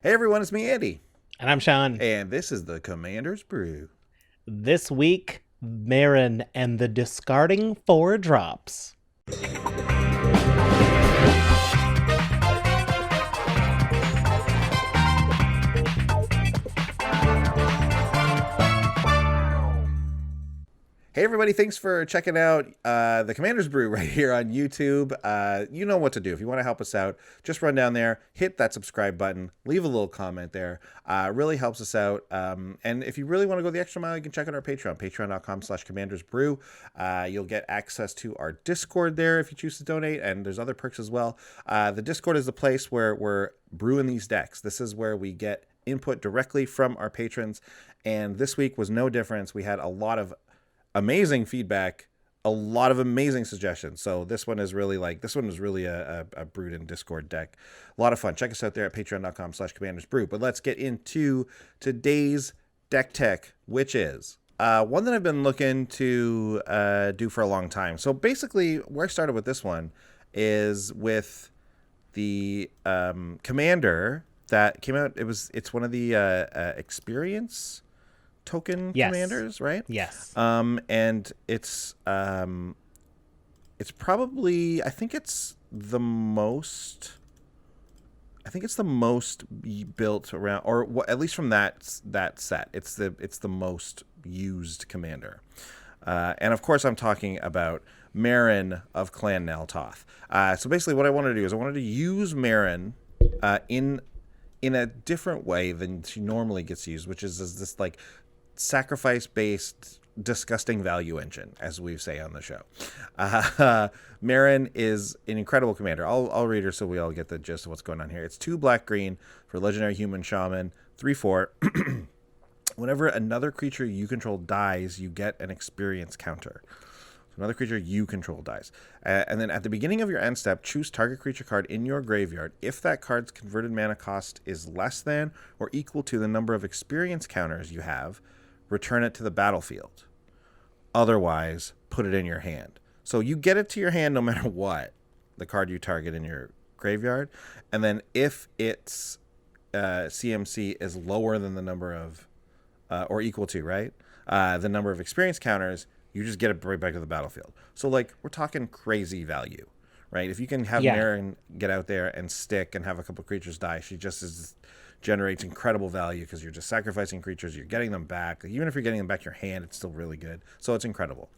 Hey everyone, it's me, Andy, And I'm Sean. and this is the Commander's Brew. This week, Meren and the discarding four drops. Hey everybody, thanks for checking out the Commander's Brew right here on YouTube. You know what to do. If you want to help us out, just run down there, hit that subscribe button, leave a little comment there. Really helps us out. And if you really want to go the extra mile, you can check out our Patreon, patreon.com/commandersbrew. You'll get access to our Discord there if you choose to donate, and there's other perks as well. The Discord is the place where we're brewing these decks. This is where we get input directly from our patrons, and this week was no difference. We had a lot of amazing feedback, a lot of amazing suggestions. So this one is really a brewed in Discord deck. A lot of fun. Check us out there at patreon.com/commandersbrew. But let's get into today's deck tech, which is one that I've been looking to do for a long time. So basically, where I started with this one is with the commander that came out. It's one of the experience token Yes. commanders, right? Yes. And it's probably I think it's the most built around, or at least from that set. It's the most used commander. And of course, I'm talking about Meren of Clan Naltoth. So basically, what I wanted to do is I wanted to use Meren in a different way than she normally gets used, which is as this like sacrifice-based disgusting value engine, as we say on the show. Meren is an incredible commander. I'll read her so we all get the gist of what's going on here. It's 2 black-green for legendary human shaman, 3/4. Whenever another creature you control dies, you get an experience counter. Another creature you control dies. And then at the beginning of your end step, choose target creature card in your graveyard. If that card's converted mana cost is less than or equal to the number of experience counters you have, return it to the battlefield. Otherwise, put it in your hand. So you get it to your hand no matter what, the card you target in your graveyard. And then if its CMC is lower than the number of, or equal to, right? The number of experience counters, you just get it right back to the battlefield. So, like, we're talking crazy value, right? If you can have Yeah. Meren get out there and stick and have a couple creatures die, she just generates incredible value because you're just sacrificing creatures, you're getting them back. Even if you're getting them back to your hand, it's still really good. So it's incredible.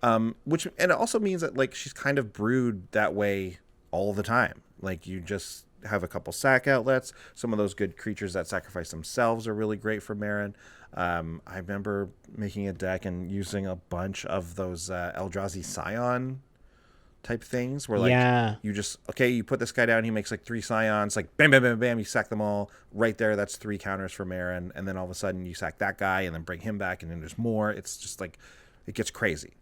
And it also means that like she's kind of brewed that way all the time. Like you just have a couple sack outlets. Some of those good creatures that sacrifice themselves are really great for Meren. I remember making a deck and using a bunch of those Eldrazi Scion type things where like Yeah. you put this guy down, he makes like 3 Scions, like bam, bam, bam, bam, you sack them all right there. That's 3 counters for Meren, and then all of a sudden you sack that guy and then bring him back, and then there's more. It's just like it gets crazy.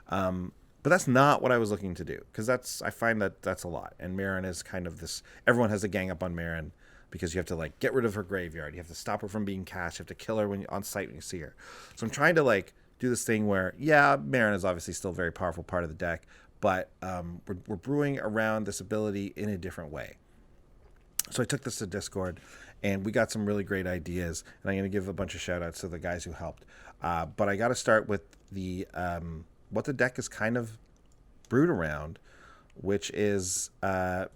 But that's not what I was looking to do because I find that that's a lot. And Meren is kind of this. Everyone has a gang up on Meren because you have to like get rid of her graveyard. You have to stop her from being cast. You have to kill her when you on site when you see her. So I'm trying to like do this thing where Meren is obviously still a very powerful part of the deck, but we're brewing around this ability in a different way. So I took this to Discord, and we got some really great ideas. And I'm going to give a bunch of shout outs to the guys who helped. But I got to start with the what the deck is kind of brewed around, which is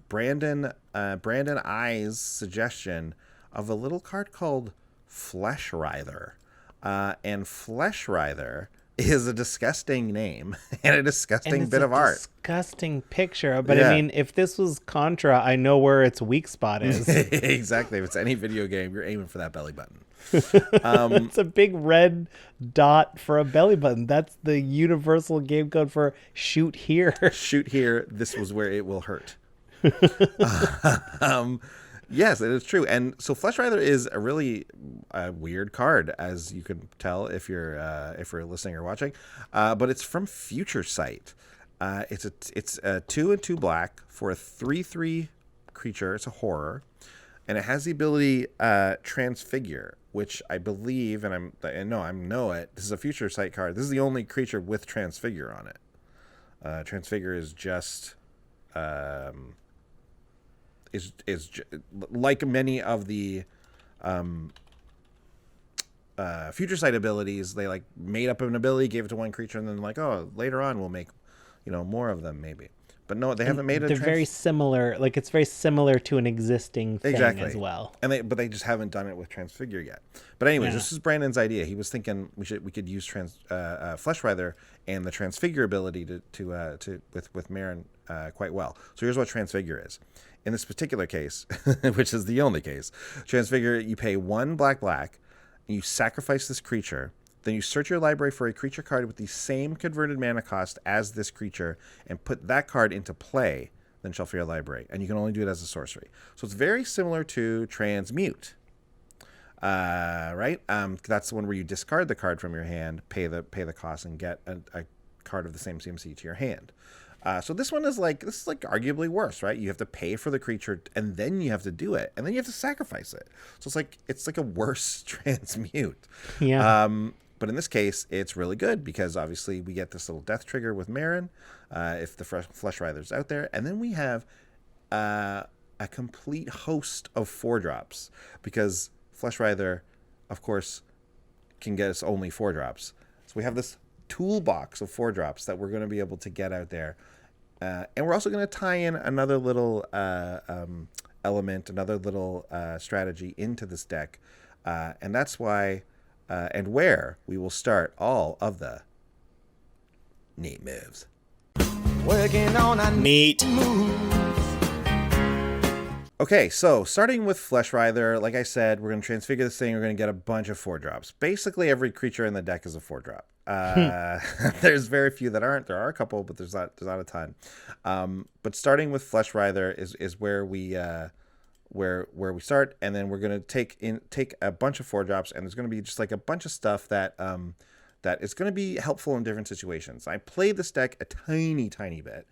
Brandon I's suggestion of a little card called Flesh Writher. And Flesh Writher is a disgusting name and a And disgusting it's bit a of art. disgusting picture. But I Yeah. mean, if this was Contra, I know where its weak spot is. Exactly. If it's any video game, you're aiming for that belly button. It's a big red dot for a belly button. That's the universal game code for shoot here. Shoot here. This was where it will hurt. um, yes, it is true. And so Flesh Rider is a really weird card, as you can tell if you're listening or watching. But it's from Future Sight. It's a 2/2 black for a 3/3 creature. It's a horror, and it has the ability Transfigure, which I believe, and I know it. This is a Future Sight card. This is the only creature with Transfigure on it. Transfigure is just like many of the future sight abilities. They like made up an ability, gave it to one creature, and then like, oh, later on we'll make, more of them maybe. But no, they haven't made a. They're very similar. Like it's very similar to an existing thing as well. And they just haven't done it with Transfigure yet. But anyways, this is Brandon's idea. He was thinking we could use Flesh Writher and the Transfigure ability to with Meren quite well. So here's what Transfigure is. In this particular case, which is the only case, Transfigure, you pay 1 black, and you sacrifice this creature. Then you search your library for a creature card with the same converted mana cost as this creature and put that card into play, then shuffle your library. And you can only do it as a sorcery. So it's very similar to Transmute. Right? That's the one where you discard the card from your hand, pay the cost, and get a card of the same CMC to your hand. So this is arguably worse, right? You have to pay for the creature and then you have to do it, and then you have to sacrifice it. So it's like a worse Transmute. Yeah. But in this case, it's really good because obviously we get this little death trigger with Meren, if the Flesh Writher's out there. And then we have a complete host of 4-drops because Flesh Writher, of course, can get us only 4-drops. So we have this toolbox of 4-drops that we're going to be able to get out there. And we're also going to tie in another little element, another little strategy into this deck. And that's why... and where we will start all of the neat moves. Working on a neat moves. Okay, so starting with Flesh Writher, like I said, we're going to transfigure this thing. We're going to get a bunch of 4-drops. Basically, every creature in the deck is a 4-drop. There's very few that aren't. There are a couple, but there's not a ton. But starting with Flesh Writher is where we where we start, and then we're going to take a bunch of 4-drops, and there's going to be just like a bunch of stuff that that is going to be helpful in different situations. I played this deck a tiny bit,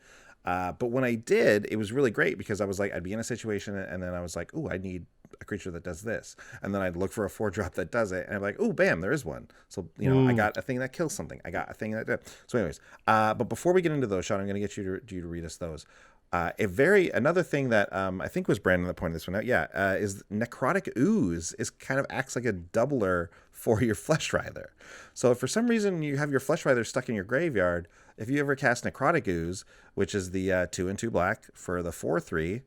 but when I did, it was really great because I was like, I'd be in a situation, and then I was like, ooh, I need a creature that does this, and then I'd look for a 4-drop that does it, and I'm like, ooh, bam, there is one. So I got a thing that kills something. I got a thing that. So anyways, but before we get into those, Sean, I'm going to get you to read us those. Another thing that I think was Brandon that pointed this one out, is Necrotic Ooze kind of acts like a doubler for your Flesh Writher. So if for some reason you have your Flesh Writher stuck in your graveyard, if you ever cast Necrotic Ooze, which is the 2 and 2 black for the 4/3,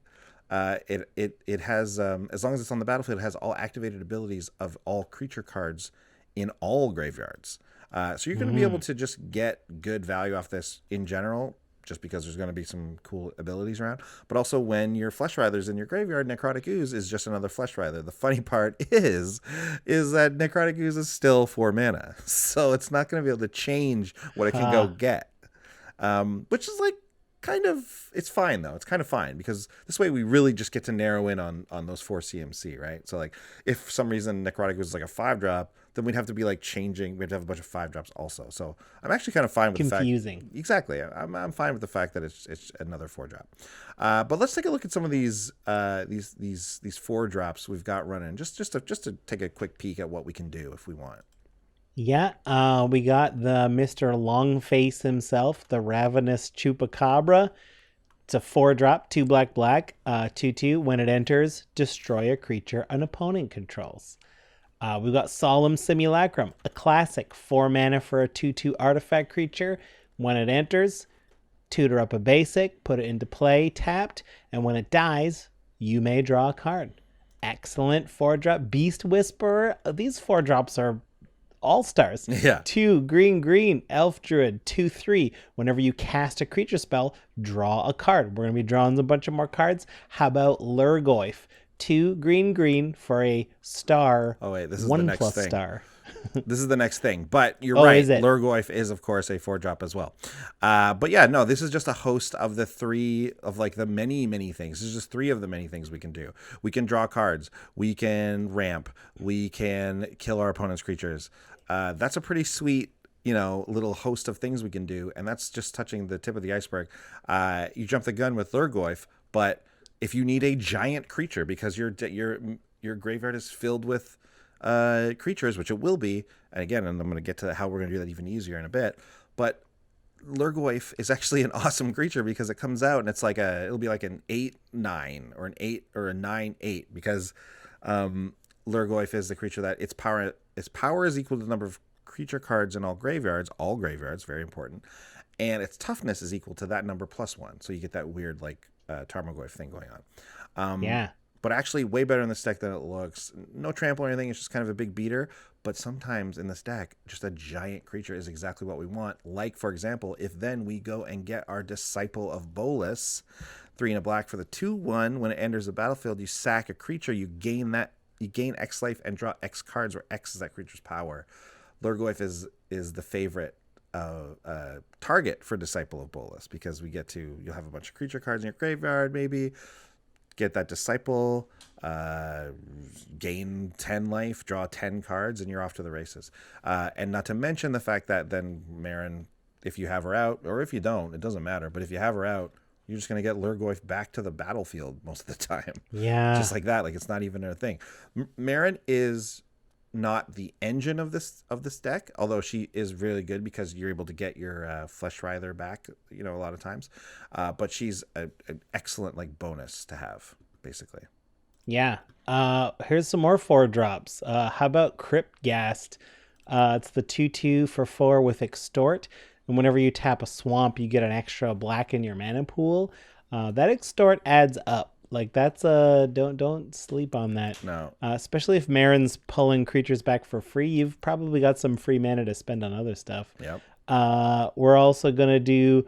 it has as long as it's on the battlefield, it has all activated abilities of all creature cards in all graveyards. So you're going to be able to just get good value off this in general, just because there's going to be some cool abilities around. But also when your Flesh Writher's in your graveyard, Necrotic Ooze is just another Flesh Writher. The funny part is that Necrotic Ooze is still 4 mana. So it's not going to be able to change what it can go get. Which is like kind of, it's fine though. It's kind of fine because this way we really just get to narrow in on those 4 CMC, right? So like if for some reason Necrotic Ooze is like a 5-drop, then we'd have to be like changing. We'd have a bunch of 5-drops also. So I'm actually kind of fine with confusing. The fact. Exactly. I'm fine with the fact that it's another 4-drop. But let's take a look at some of these 4-drops we've got running. Just to take a quick peek at what we can do if we want. Yeah, we got the Mr. Longface himself, the Ravenous Chupacabra. It's a 4-drop, 2 black, 2/2. When it enters, destroy a creature an opponent controls. We've got Solemn Simulacrum, a classic 4 mana for a 2/2 artifact creature. When it enters, tutor up a basic, put it into play, tapped, and when it dies, you may draw a card. Excellent 4-drop Beast Whisperer. These 4-drops are all-stars. Yeah. 2 green, Elf Druid, 2/3. Whenever you cast a creature spell, draw a card. We're going to be drawing a bunch of more cards. How about Lurgoyf? 2 green for a star. Oh wait, this is 1 the next plus thing. star. This is the next thing, but you're right. Is it? Lurgoyf is of course a 4-drop as well. But yeah, no, this is just a host of the 3 of like the many things. This is just 3 of the many things we can do. We can draw cards. We can ramp. We can kill our opponent's creatures. That's a pretty sweet, little host of things we can do, and that's just touching the tip of the iceberg. You jump the gun with Lurgoyf, but if you need a giant creature because your graveyard is filled with creatures, which it will be, and again, and I'm going to get to how we're going to do that even easier in a bit, but Lurgoyf is actually an awesome creature because it comes out and it's like it'll be like an 8/9 or an 8 or a 9/8 because Lurgoyf is the creature that its power is equal to the number of creature cards in all graveyards, very important, and its toughness is equal to that number +1. So you get that weird like Tarmogoyf thing going on. Yeah. But actually way better in this deck than it looks. No trample or anything. It's just kind of a big beater. But sometimes in this deck, just a giant creature is exactly what we want. Like, for example, if then we go and get our Disciple of Bolas, 3 and a black for the 2/1. When it enters the battlefield, you sack a creature. You gain X life and draw X cards, where X is that creature's power. Lurgoyf is the favorite target for Disciple of Bolas because you'll have a bunch of creature cards in your graveyard, maybe. Get that Disciple, gain 10 life, draw 10 cards, and you're off to the races. And not to mention the fact that then Meren, if you have her out, or if you don't, it doesn't matter, but if you have her out, you're just going to get Lurgoyf back to the battlefield most of the time. Yeah. Just like that. Like, it's not even a thing. Meren is not the engine of this deck, although she is really good because you're able to get your Flesh Writher back, a lot of times. But she's an excellent like bonus to have, basically. Yeah. Here's some more 4-drops. How about Crypt Gas? It's the 2/2 for 4 with Extort. And whenever you tap a swamp, you get an extra black in your mana pool. That Extort adds up. Like, that's don't sleep on that. No. Especially if Meren's pulling creatures back for free, you've probably got some free mana to spend on other stuff. Yep. We're also gonna do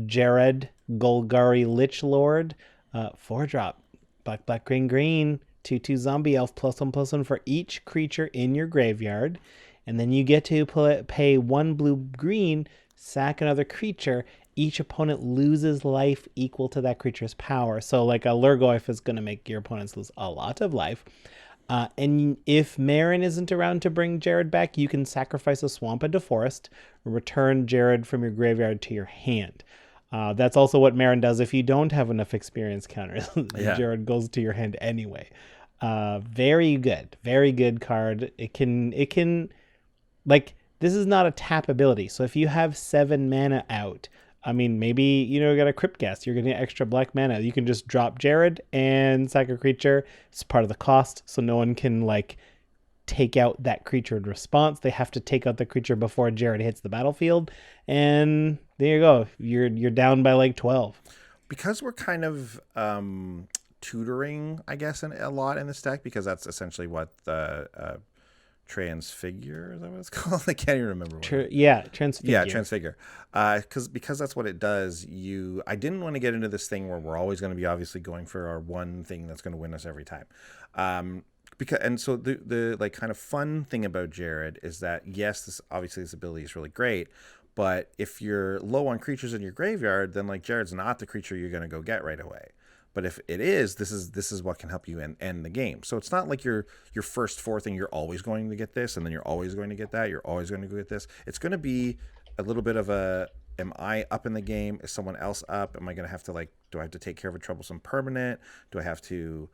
Jared Golgari Lich Lord, 4-drop, black green green, 2/2 zombie elf +1/+1 for each creature in your graveyard, and then you get to pay 1 blue green, sack another creature. Each opponent loses life equal to that creature's power. So like a Lurgoyf is going to make your opponents lose a lot of life. And if Meren isn't around to bring Jared back, you can sacrifice a swamp into forest, return Jared from your graveyard to your hand. That's also what Meren does if you don't have enough experience counters. Yeah. Jared goes to your hand anyway. Very good card. It can like, this is not a tap ability. So if you have 7 mana out, I mean, maybe, you got a Crypt Gas. You're going to get extra black mana. You can just drop Jared and sack a creature. It's part of the cost, so no one can, like, take out that creature in response. They have to take out the creature before Jared hits the battlefield. And there you go. You're down by, like, 12. Because we're kind of tutoring, I guess, a lot in this deck, because that's essentially what the... Transfigure, is that what it's called? I can't even remember. Transfigure. Yeah, Transfigure. Because that's what it does. I didn't want to get into this thing where we're always going to be obviously going for our one thing that's going to win us every time. So the like kind of fun thing about Jared is that yes, this ability is really great, but if you're low on creatures in your graveyard, then like Jared's not the creature you're going to go get right away. But if it is, this is what can help you end the game. So it's not like your first 4 thing, you're always going to get this, and then you're always going to get that, you're always going to go get this. It's going to be a little bit of am I up in the game? Is someone else up? Am I going to have to, like, do I have to take care of a troublesome permanent? Do I have to,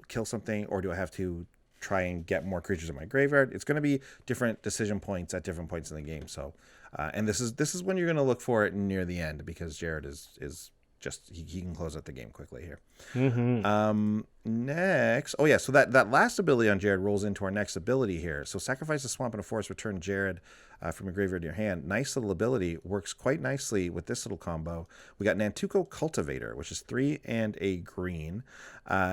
kill something? Or do I have to try and get more creatures in my graveyard? It's going to be different decision points at different points in the game. So, and this is when you're going to look for it near the end, because Jared is just he can close out the game quickly here. Mm-hmm. Next, so that last ability on Jared rolls into our next ability here. So sacrifice a swamp and a forest, return Jared from your graveyard to your hand. Nice little ability, works quite nicely with this little combo. We got Nantuko Cultivator, which is 3 and a green.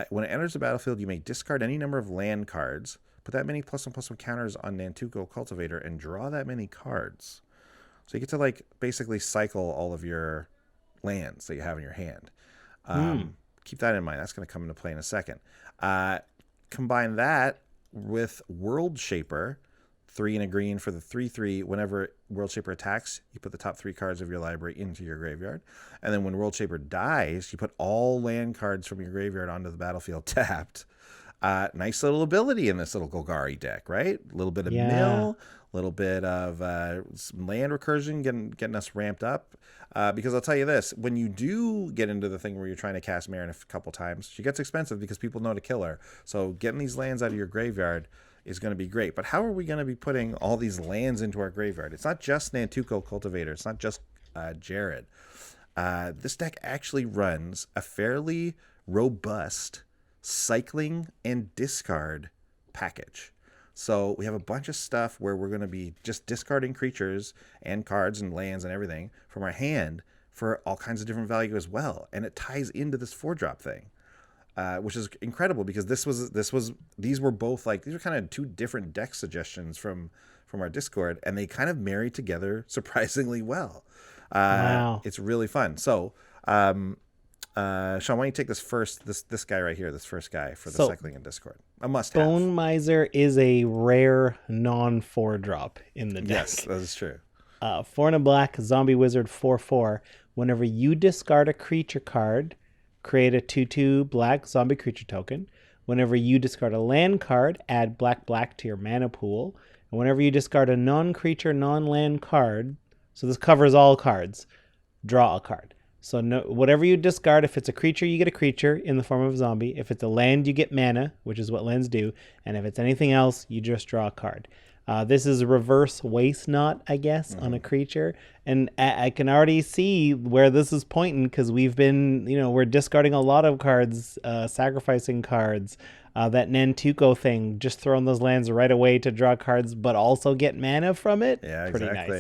When it enters the battlefield, you may discard any number of land cards, put that many +1/+1 counters on Nantuko Cultivator, and draw that many cards. So you get to, like, basically cycle all of your lands that you have in your hand. Keep that in mind. That's going to come into play in a second. Combine that with World Shaper, 3 and a green for the 3/3. Whenever World Shaper attacks, you put the top 3 cards of your library into your graveyard. And then when World Shaper dies, you put all land cards from your graveyard onto the battlefield tapped. Nice little ability in this little Golgari deck, right? A little bit of mill, a little bit of some land recursion, getting us ramped up. Because I'll tell you this, when you do get into the thing where you're trying to cast Meren a couple times, she gets expensive because people know to kill her. So getting these lands out of your graveyard is going to be great. But how are we going to be putting all these lands into our graveyard? It's not just Nantuko Cultivator. It's not just Jared. This deck actually runs a fairly robust cycling and discard package. So we have a bunch of stuff where we're going to be just discarding creatures and cards and lands and everything from our hand for all kinds of different value as well. And it ties into this 4-drop thing, which is incredible because these were both like, these are kind of two different deck suggestions from our Discord, and they kind of marry together surprisingly well. Wow. It's really fun. So, Sean, why don't you take this guy right here, this first guy for the cycling and discord? A must-have. Bone Miser is a rare non-4-drop in the deck. Yes, that is true. 4 and a black, zombie wizard 4/4. Whenever you discard a creature card, create a 2/2 black zombie creature token. Whenever you discard a land card, add black to your mana pool. And whenever you discard a non-creature, non-land card, so this covers all cards, draw a card. So whatever you discard, if it's a creature, you get a creature in the form of a zombie. If it's a land, you get mana, which is what lands do. And if it's anything else, you just draw a card. This is a reverse waste knot, I guess, on a creature. And I can already see where this is pointing because we've been, we're discarding a lot of cards, sacrificing cards. That Nantuko thing, just throwing those lands right away to draw cards, but also get mana from it. Yeah, Pretty exactly.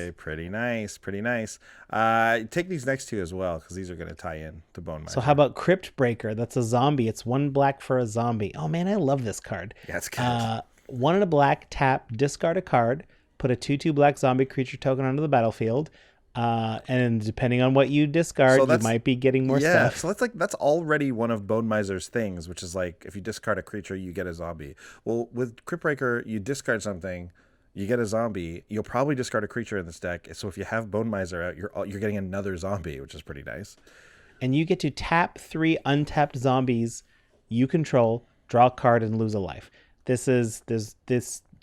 Nice. Pretty nice. Take these next two as well because these are going to tie in to Bone Miser. So how about Crypt Breaker? That's a zombie. It's 1 black for a zombie. Oh man, I love this card. Yeah, it's good. 1 and a black, tap, discard a card, put a 2/2 black zombie creature token onto the battlefield. And depending on what you discard, you might be getting more stuff. So that's already one of Bone Miser's things, which is like if you discard a creature, you get a zombie. Well, with Crypt Breaker, you discard something, you get a zombie. You'll probably discard a creature in this deck. So if you have Bone Miser out, you're getting another zombie, which is pretty nice. And you get to tap 3 untapped zombies you control, draw a card, and lose a life. This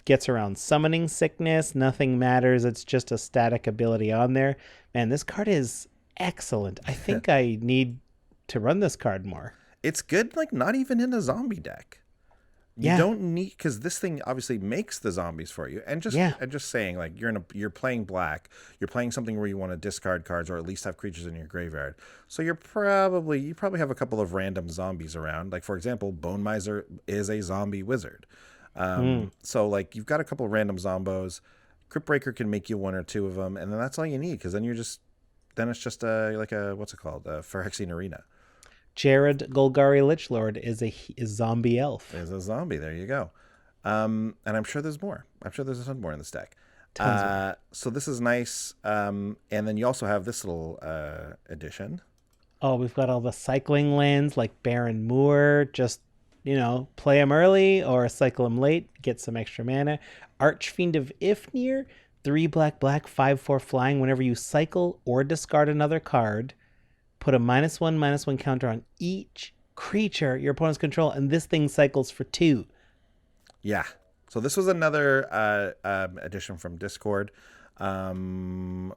gets around summoning sickness. Nothing matters. It's just a static ability on there. Man, this card is excellent. I think I need to run this card more. It's good, like not even in a zombie deck. You don't need, because this thing obviously makes the zombies for you. And just saying, like you're playing black, you're playing something where you want to discard cards or at least have creatures in your graveyard. So you probably have a couple of random zombies around. Like for example, Bone Miser is a zombie wizard. So like you've got a couple of random zombos. Crypt Breaker can make you 1 or 2 of them, and then that's all you need because then it's just like a what's it called, Phyrexian Arena. Jared Golgari Lichlord is a zombie elf. Is a zombie. There you go. And I'm sure there's more. I'm sure there's a ton more in this deck. Tons more. So this is nice. And then you also have this little addition. Oh, we've got all the cycling lands like Barren Moor. Just play them early or cycle them late, get some extra mana. Archfiend of Ifnir, 3 black, 5/4 flying. Whenever you cycle or discard another card, put a -1/-1 counter on each creature your opponents control, and this thing cycles for 2. Yeah. So this was another addition from Discord. So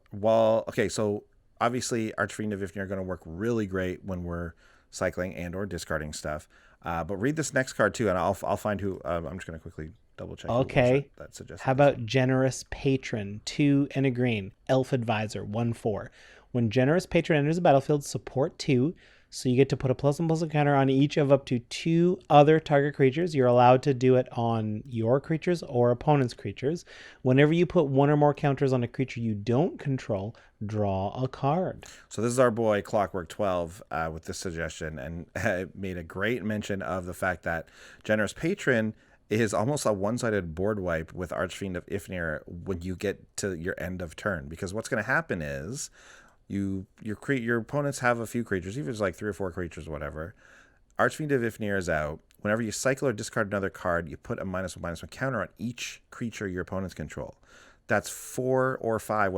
obviously Archfiend of Ifnir are going to work really great when we're cycling and or discarding stuff. But read this next card too, and I'll find who. I'm just going to quickly double check. Okay. That suggests. How about Generous Patron, 2 and a green, Elf Advisor, 1/4. When Generous Patron enters the battlefield, support 2. So you get to put a +1/+1 counter on each of up to 2 other target creatures. You're allowed to do it on your creatures or opponent's creatures. Whenever you put 1 or more counters on a creature you don't control, draw a card. So this is our boy Clockwork 12 with this suggestion, and made a great mention of the fact that Generous Patron is almost a one-sided board wipe with Archfiend of Ifnir when you get to your end of turn. Because what's going to happen is your opponents have a few creatures, even if it's like 3 or 4 creatures, whatever. Archfiend of Ifnir is out. Whenever you cycle or discard another card, you put a -1/-1 counter on each creature your opponents control. That's 4 or 5,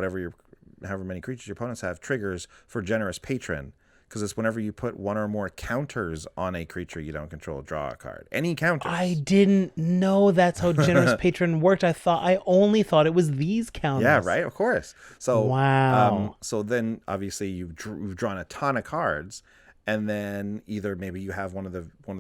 however many creatures your opponents have, triggers for Generous Patron, because it's whenever you put 1 or more counters on a creature you don't control, draw a card. Any counters. I didn't know that's how Generous Patron worked. I only thought it was these counters. Yeah, right. Of course. So wow. So then obviously you've drawn a ton of cards, and then either maybe you have one of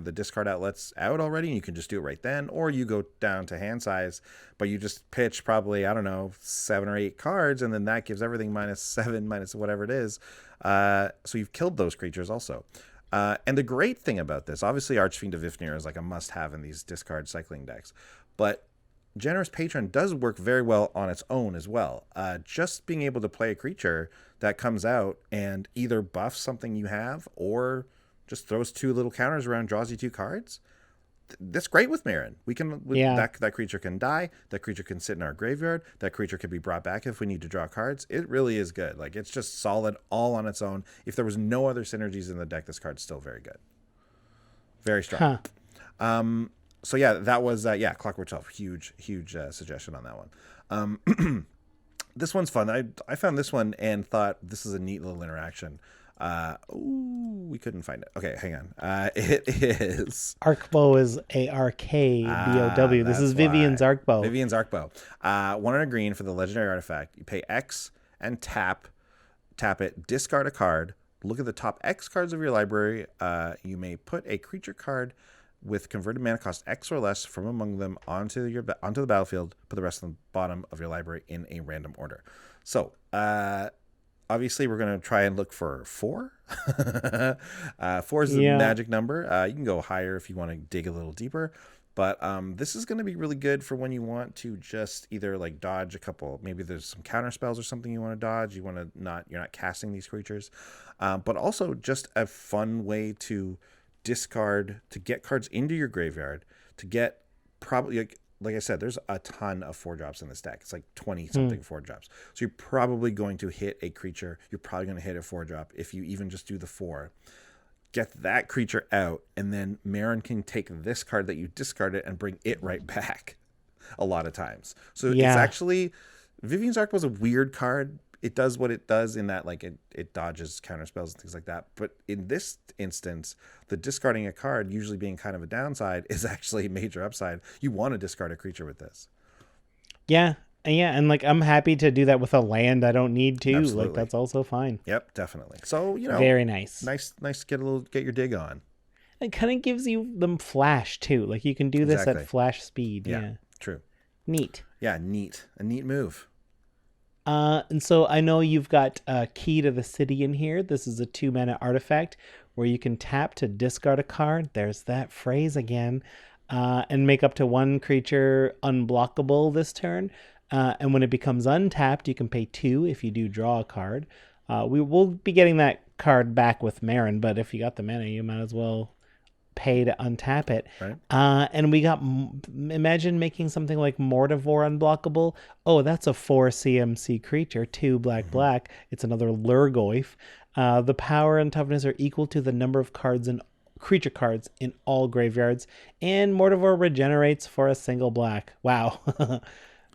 the discard outlets out already and you can just do it right then, or you go down to hand size, but you just pitch probably, I don't know, 7 or 8 cards, and then that gives everything -7, minus whatever it is. So you've killed those creatures also. And the great thing about this, obviously Archfiend of Ifnir is like a must-have in these discard cycling decks, but Generous Patron does work very well on its own as well. Just being able to play a creature that comes out and either buffs something you have or just throws 2 little counters around, draws you 2 cards. That's great with Meren. That creature can die. That creature can sit in our graveyard. That creature can be brought back if we need to draw cards. It really is good. Like, it's just solid all on its own. If there was no other synergies in the deck, this card's still very good. Very strong. So yeah, that was Clockwork 12. Huge suggestion on that one. This one's fun. I found this one and thought this is a neat little interaction. We couldn't find it. Okay, hang on. It is Arkbow is ARKBOW. This is Vivian's Arkbow. Vivian's Arkbow. 1 and a green for the legendary artifact. You pay X and tap it, discard a card, look at the top X cards of your library. You may put a creature card with converted mana cost X or less from among them onto the battlefield. Put the rest on the bottom of your library in a random order. So, obviously, we're going to try and look for 4. 4 is the magic number. You can go higher if you want to dig a little deeper. But this is going to be really good for when you want to just either like dodge a couple. Maybe there's some counter spells or something you want to dodge. You're not casting these creatures. But also just a fun way to discard, to get cards into your graveyard, to get probably like I said, there's a ton of 4-drops in this deck. It's like 20 something 4-drops. So you're probably going to hit a creature. You're probably going to hit a 4-drop if you even just do the 4. Get that creature out, and then Meren can take this card that you discarded and bring it right back a lot of times. So it's actually, Vivian's Arc was a weird card. It does what it does in that, like, it dodges counter spells and things like that. But in this instance, the discarding a card usually being kind of a downside is actually a major upside. You want to discard a creature with this. Yeah, and like I'm happy to do that with a land I don't need to. Absolutely. Like that's also fine. Yep, definitely. So, very nice. Nice to get your dig on. It kind of gives you them flash too. Like you can do this at flash speed. Yeah, true. Neat. Yeah, neat. A neat move. And so I know you've got Key to the City in here. This is a 2-mana artifact where you can tap to discard a card. There's that phrase again. And make up to 1 creature unblockable this turn. And when it becomes untapped, you can pay 2 if you do draw a card. We will be getting that card back with Meren, but if you got the mana, you might as well pay to untap it. Right. And we got, imagine making something like Mortivore unblockable. Oh, that's a 4 CMC creature, 2 black. It's another Lurgoyf. The power and toughness are equal to the number of cards and creature cards in all graveyards, and Mortivore regenerates for a single black. Wow.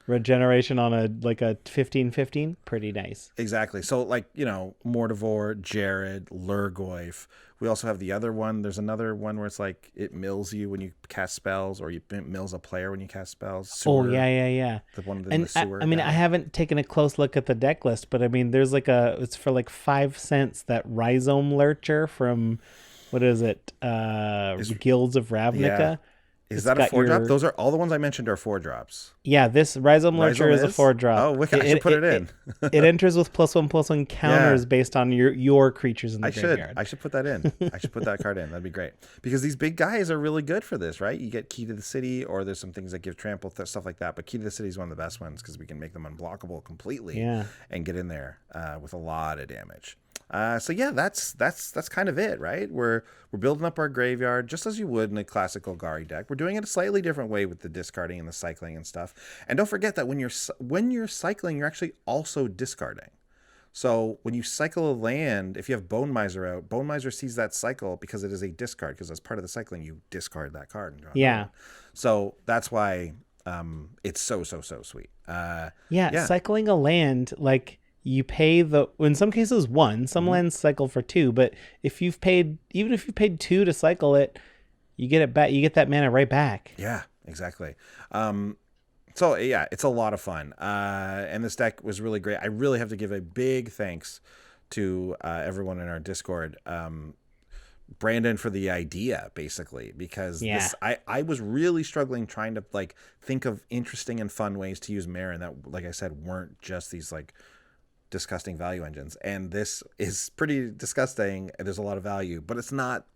Regeneration on a 15/15, pretty nice. Exactly. So Mortivore, Jared, Lurgoyf. We also have the other one. There's another one where it's like it mills you when you cast spells, or it mills a player when you cast spells. Sewer, yeah. The one in the sewer. I haven't taken a close look at the deck list, but I mean, there's it's for 5 cents, that Rhizome Lurcher from, what is it? Guilds of Ravnica. Yeah. Is that a 4-drop? Those are all the ones I mentioned are 4-drops. Yeah, this Rhizome Lurcher is a 4-drop. Oh, wicked. I should put it in. It enters with +1/+1 counters based on your creatures in the graveyard. I should put that in. I should put that card in. That'd be great. Because these big guys are really good for this, right? You get Key to the City, or there's some things that give trample, stuff like that. But Key to the City is one of the best ones because we can make them unblockable completely and get in there with a lot of damage. So yeah, that's kind of it, right? We're building up our graveyard just as you would in a classical Gari deck. We're doing it a slightly different way with the discarding and the cycling and stuff. And don't forget that when you're cycling, you're actually also discarding. So when you cycle a land, if you have Bone Miser out, Bone Miser sees that cycle because it is a discard, because as part of the cycling, you discard that card. And draw another one. So that's why it's so sweet. Cycling a land, you pay in some cases 1, some lands cycle for 2, but if you've paid 2 to cycle it, you get it back. You get that mana right back. Yeah, exactly. So yeah, it's a lot of fun. And this deck was really great. I really have to give a big thanks to everyone in our Discord. Brandon for the idea, basically, because Yeah. this I was really struggling trying to like think of interesting and fun ways to use Meren that, like I said, weren't just these like disgusting value engines. And this is pretty disgusting, and there's a lot of value, but it's not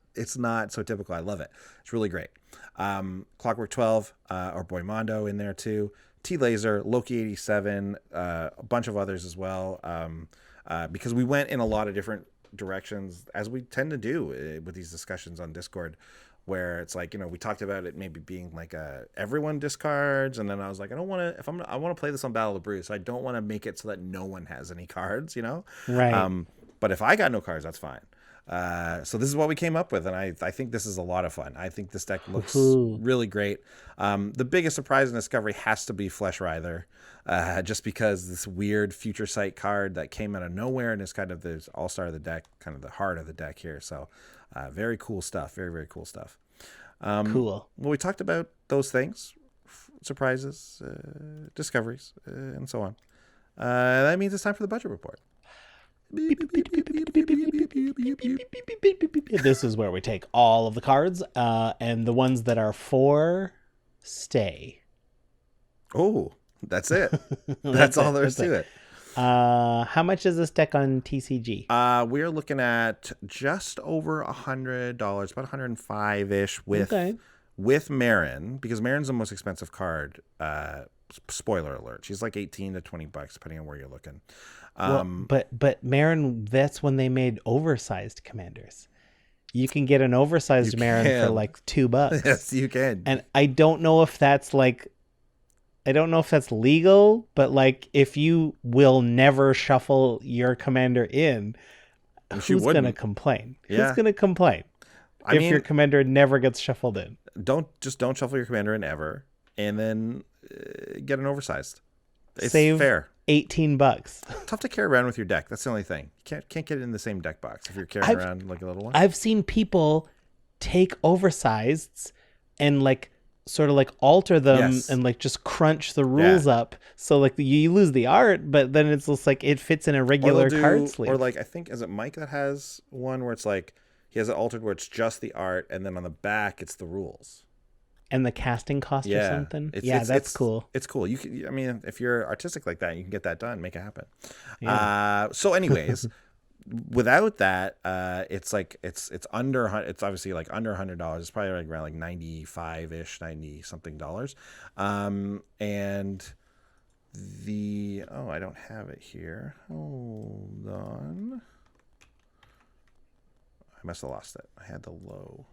so typical. I love it. It's really great. Clockwork 12, or Boimondo in there too. T-Laser, Loki 87, a bunch of others as well. Because we went in a lot of different directions, as we tend to do with these discussions on Discord, where it's like, we talked about it maybe being like everyone discards, and then I was like, I want to play this on Battle of the Brew, so I don't want to make it so that no one has any cards, Right. but if I got no cards, that's fine. So this is what we came up with, and I think this is a lot of fun. I think this deck looks really great. The biggest surprise and discovery has to be Flesh Writher, just because this weird Future Sight card that came out of nowhere and is kind of the all-star of the deck, kind of the heart of the deck here. So very cool stuff. Very, very cool stuff. Cool. Well, we talked about those things, surprises, discoveries, and so on. That means it's time for the budget report. This is where we take all of the cards, and the ones that are for stay. Oh, that's it. That's all there is to it. How much is this deck on TCG? We're looking at just over $100, about 105-ish with Meren, because Meren's the most expensive card. Spoiler alert. She's like 18 to $20, depending on where you're looking. But Meren, that's when they made oversized commanders. You can get an oversized Meren for like $2. Yes, you can. And I don't know if that's legal, but like if you will never shuffle your commander in, who's going to complain? Yeah. Who's going to complain if your commander never gets shuffled in? Don't shuffle your commander in ever, and then get an oversized. It's Save fair. $18. Tough to carry around with your deck. That's the only thing. You can't get it in the same deck box if you're carrying around like a little one. I've seen people take oversizeds and like sort of like alter them and like just crunch the rules up, so like you lose the art, but then it's just like it fits in a regular card sleeve. Or like, I think, is it Mike that has one where it's like he has it altered where it's just the art, and then on the back it's the rules and the casting cost or something. That's cool. It's cool. You can, I mean, if you're artistic like that, you can get that done, make it happen. So anyways, without that, it's like it's under, it's obviously like under $100. It's probably like around like 95-ish, 90 something dollars. And I don't have it here. Hold on. I must have lost it. I had the low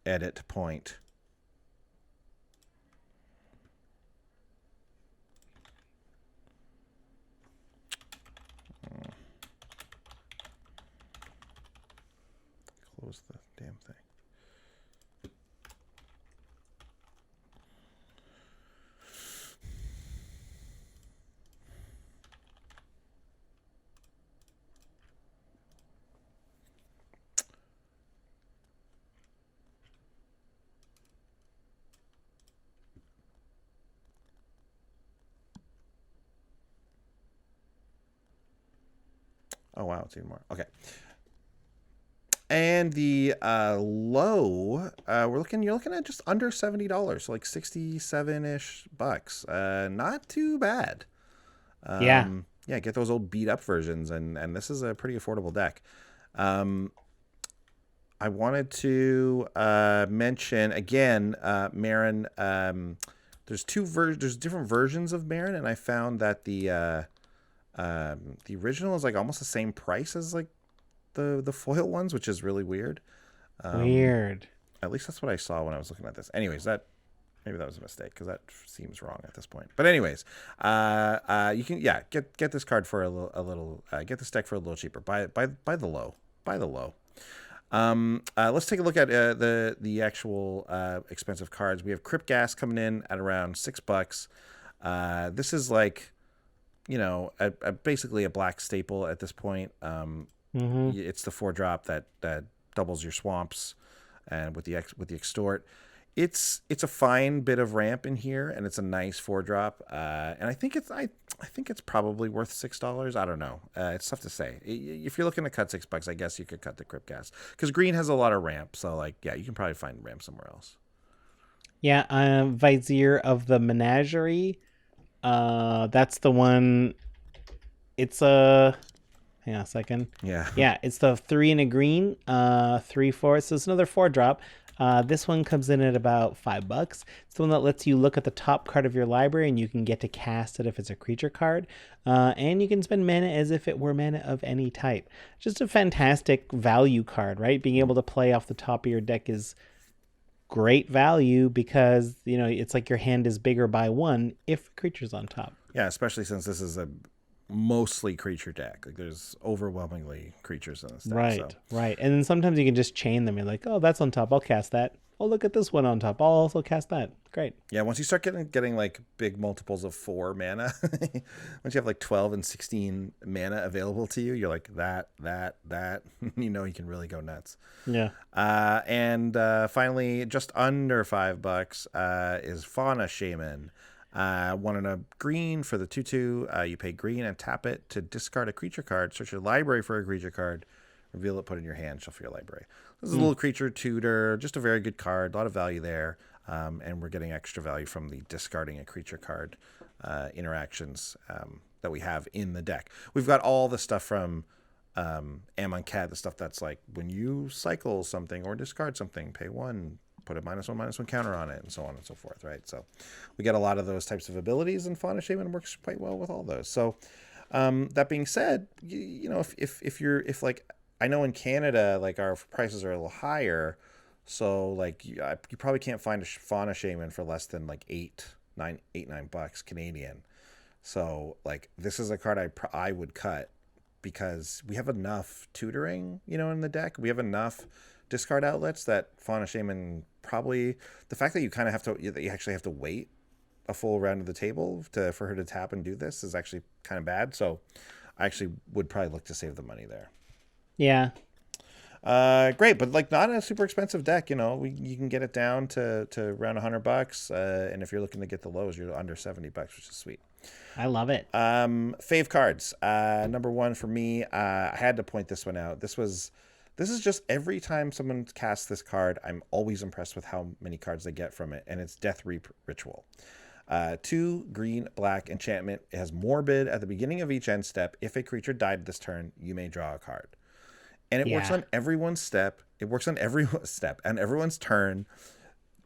edit point. Close the damn thing. Oh wow, it's even more. Okay. And the low, you're looking at just under $70, so like 67-ish bucks. Not too bad. Yeah, get those old beat up versions, and this is a pretty affordable deck. I wanted to mention again, Meren. There's there's different versions of Meren, and I found that the original is like almost the same price as like the foil ones, which is really weird. Weird. At least that's what I saw when I was looking at this. Anyways, maybe that was a mistake, because that seems wrong at this point. But anyways, you can get this card for a little get this deck for a little cheaper. Buy the low. Let's take a look at the actual expensive cards. We have Crypt Gas coming in at around $6. This is like, basically a black staple at this point. It's the 4-drop that doubles your swamps, and with the extort. It's a fine bit of ramp in here, and it's a nice 4-drop. And I think it's probably worth $6. I don't know. It's tough to say. If you're looking to cut $6, I guess you could cut the Crypt Gas because green has a lot of ramp. So like, yeah, you can probably find ramp somewhere else. Yeah, Vizier of the Menagerie. That's the one. It's a. Hang on a second. Yeah. Yeah, it's the 3 and a green, 3/4. So it's another 4-drop. This one comes in at about $5. It's the one that lets you look at the top card of your library, and you can get to cast it if it's a creature card. And you can spend mana as if it were mana of any type. Just a fantastic value card, right? Being able to play off the top of your deck is great value because, you know, it's like your hand is bigger by 1 if a creature's on top. Yeah, especially since this is a mostly creature deck. Like there's overwhelmingly creatures in this deck. Right, so. right. And then sometimes you can just chain them. You're like, oh, that's on top. I'll cast that. Oh, look at this one on top. I'll also cast that. Great. Yeah, once you start getting like big multiples of 4 mana, once you have like 12 and 16 mana available to you, you're like that. You know, you can really go nuts. Yeah. And finally, just under $5 is Fauna Shaman. 1 and a green for the 2/2. You pay green and tap it to discard a creature card. Search your library for a creature card. Reveal it, put it in your hand, shuffle your library. This is a little creature tutor, just a very good card, a lot of value there. And we're getting extra value from the discarding a creature card interactions that we have in the deck. We've got all the stuff from Amonkhet, the stuff that's like when you cycle something or discard something, pay 1, put a -1/-1 counter on it, and so on and so forth, right? So we get a lot of those types of abilities, and Fauna Shaman works quite well with all those. So that being said, you know, if like, I know in Canada, like our prices are a little higher, so like you probably can't find a Fauna Shaman for less than like $9 Canadian. So like this is a card I would cut because we have enough tutoring, you know, in the deck. We have enough discard outlets that Fauna Shaman probably, the fact that you kind of have to, that you actually have to wait a full round of the table for her to tap and do this is actually kind of bad. So I actually would probably look to save the money there. Yeah. Great, but like not a super expensive deck, you know. You can get it down to around $100, and if you're looking to get the lows, you're under $70, which is sweet. I love it. Fave cards. Number 1 for me, I had to point this one out. This is just every time someone casts this card, I'm always impressed with how many cards they get from it, and it's Death Reap Ritual. 2 green, black enchantment. It has Morbid at the beginning of each end step. If a creature died this turn, you may draw a card. And it works on everyone's step. It works on every step and everyone's turn.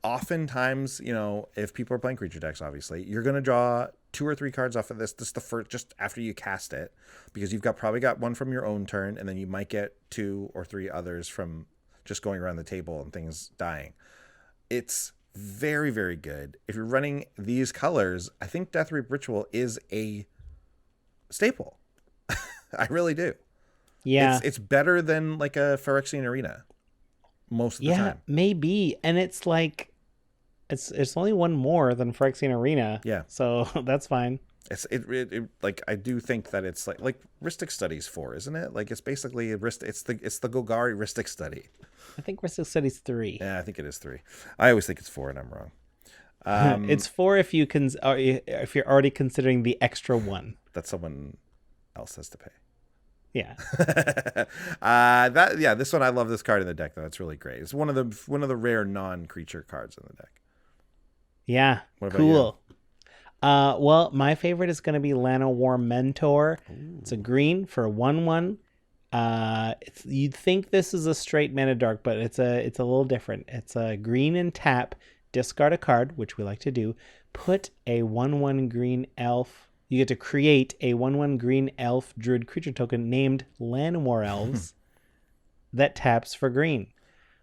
Oftentimes, you know, if people are playing creature decks, obviously, you're going to draw 2 or 3 cards off of this. This is the first, just after you cast it, because you've probably got 1 from your own turn, and then you might get 2 or 3 others from just going around the table and things dying. It's very, very good. If you're running these colors, I think Death Reap Ritual is a staple. I really do. Yeah. It's better than like a Phyrexian Arena most of the time. Yeah, maybe. And it's like, it's only 1 more than Phyrexian Arena. Yeah. So that's fine. It like, I do think that it's like Rhystic Studies 4, isn't it? Like it's basically it's the Golgari Rhystic Study. I think Rhystic Studies 3. Yeah, I think it is 3. I always think it's 4 and I'm wrong. It's 4 if if you're already considering the extra 1 that someone else has to pay. Yeah. This one, I love this card in the deck though. It's really great. It's one of the rare non-creature cards in the deck. Yeah. What about cool. Well, my favorite is going to be Llanowar Mentor. Ooh. It's a green for 1/1. You'd think this is a straight mana dark, but it's a little different. It's a green and tap, discard a card, which we like to do. Put a 1/1 green elf. You get to create a 1/1 green elf druid creature token named Llanowar Elves that taps for green.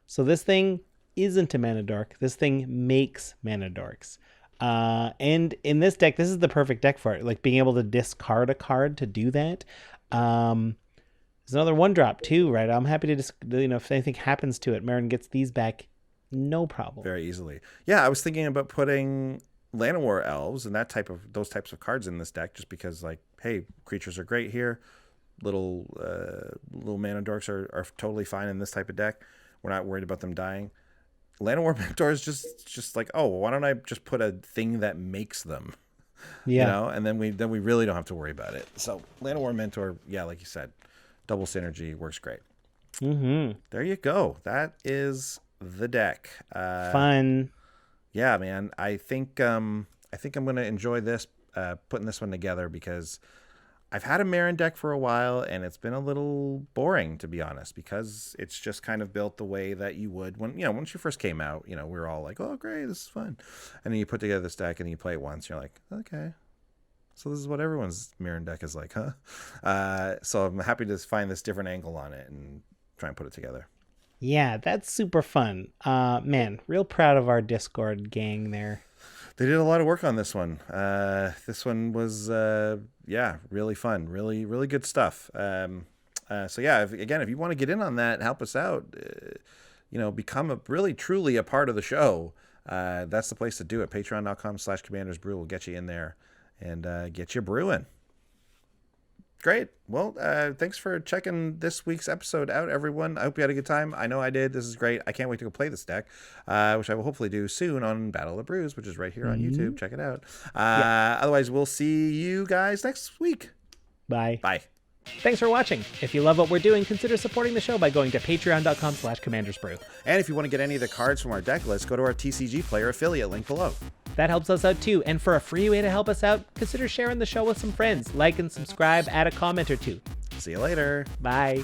So this thing isn't a mana dark. This thing makes mana darks. And in this deck, this is the perfect deck for it. Like being able to discard a card to do that. There's another 1-drop too, right? I'm happy to if anything happens to it, Meren gets these back, no problem. Very easily. Yeah, I was thinking about putting Llanowar Elves and those types of cards in this deck, just because, like, hey, creatures are great here. Little mana dorks are totally fine in this type of deck. We're not worried about them dying. Land of War Mentor is just like, oh, well, why don't I just put a thing that makes them? Yeah. You know, and then we really don't have to worry about it. So Land of War Mentor, yeah, like you said, double synergy works great. Mm-hmm. There you go. That is the deck. Fun. Yeah, man. I think I'm gonna enjoy this, putting this one together, because I've had a Meren deck for a while and it's been a little boring, to be honest, because it's just kind of built the way that you would when, you know, once you first came out, you know, we were all like, oh, great, this is fun. And then you put together this deck and you play it once, you're like, okay, so this is what everyone's Meren deck is like, huh? So I'm happy to find this different angle on it and try and put it together. Yeah, that's super fun. Man, real proud of our Discord gang there. They did a lot of work on this one. This one was, really fun, really good stuff. So yeah, if you want to get in on that, help us out, become truly a part of the show. That's the place to do it. Patreon.com/CommandersBrew will get you in there and get you brewing. Great. Well, thanks for checking this week's episode out, everyone. I hope you had a good time. I know I did. This is great. I can't wait to go play this deck, which I will hopefully do soon on Battle of Brews, which is right here on YouTube. Check it out. Otherwise, we'll see you guys next week. Bye. Bye. Thanks for watching. If you love what we're doing, consider supporting the show by going to patreon.com/commandersbrew. And if you want to get any of the cards from our deck list, go to our TCGplayer affiliate link below. That helps us out too. And for a free way to help us out, consider sharing the show with some friends. Like and subscribe, add a comment or two. See you later. Bye.